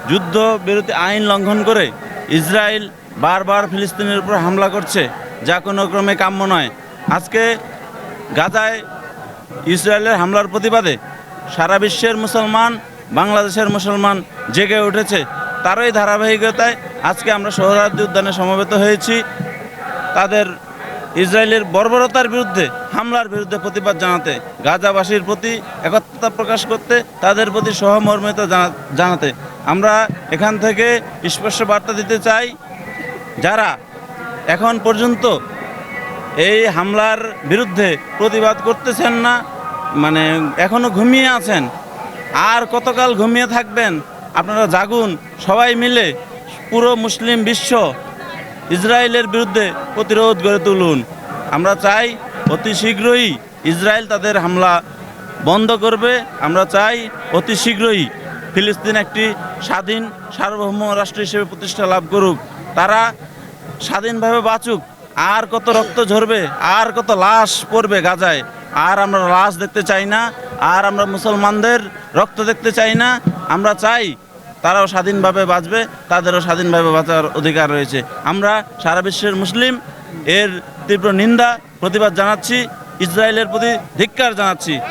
যুদ্ধ বিরতি আইন লঙ্ঘন করে ইসরায়েল বারবার ফিলিস্তিনের উপর হামলা করছে, যা কোনো ক্রমে কাম্য নয়। আজকে গাজায় ইসরায়েলের হামলার প্রতিবাদে সারা বিশ্বের মুসলমান, বাংলাদেশের মুসলমান জেগে উঠেছে। তারই ধারাবাহিকতায় আজকে আমরা সোহরাওয়ার্দী উদ্যানে সমবেত হয়েছি তাদের ইসরায়েলের বর্বরতার বিরুদ্ধে, হামলার বিরুদ্ধে প্রতিবাদ জানাতে, গাজাবাসীর প্রতি একত্রতা প্রকাশ করতে, তাদের প্রতি সহমর্মিতা জানাতে। আমরা এখান থেকে স্পষ্ট বার্তা দিতে চাই, যারা এখন পর্যন্ত এই হামলার বিরুদ্ধে প্রতিবাদ করতেছেন না, মানে এখনও ঘুমিয়ে আছেন, আর কতকাল ঘুমিয়ে থাকবেন? আপনারা জাগুন, সবাই মিলে পুরো মুসলিম বিশ্ব ইসরায়েলের বিরুদ্ধে প্রতিরোধ গড়ে তুলুন। আমরা চাই অতি শীঘ্রই ইসরায়েল তাদের হামলা বন্ধ করবে। আমরা চাই অতি শীঘ্রই ফিলিস্তিন একটি স্বাধীন সার্বভৌম রাষ্ট্র হিসেবে প্রতিষ্ঠা লাভ করুক, তারা স্বাধীনভাবে বাঁচুক। আর কত রক্ত ঝরবে, আর কত লাশ পড়বে গাজায়, আর আমরা লাশ দেখতে চাই না, আর আমরা মুসলমানদের রক্ত দেখতে চাই না। আমরা চাই তারাও স্বাধীনভাবে বাঁচবে, তাদেরও স্বাধীনভাবে বাঁচার অধিকার রয়েছে। আমরা সারা বিশ্বের মুসলিম এর তীব্র নিন্দা প্রতিবাদ জানাচ্ছি, ইসরায়েলের প্রতি ধিক্কার জানাচ্ছি।